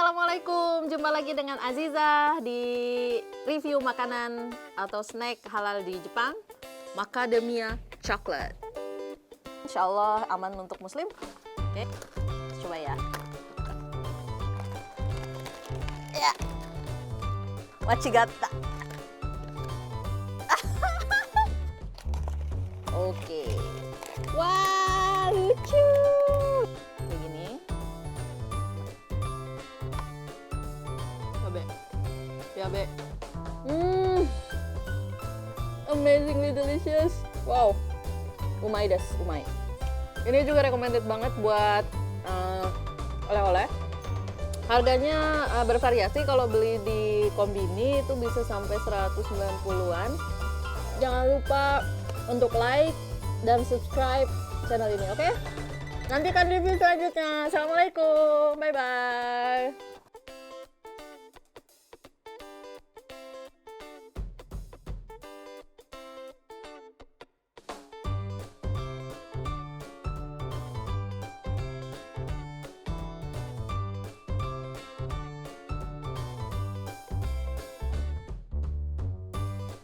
Assalamualaikum, jumpa lagi dengan Aziza di review makanan atau snack halal di Jepang, Macadamia Chocolate. Insya Allah aman untuk muslim. Oke, coba ya. Ya, wachigata. Oke, wah lucu. Begini. Ya be, amazingly delicious. Wow, umai des, umai. Ini juga recommended banget buat oleh-oleh. Harganya bervariasi, kalau beli di Konbini itu bisa sampai 190-an. Jangan lupa untuk like dan subscribe channel ini, oke? Nantikan review selanjutnya. Assalamualaikum, bye-bye.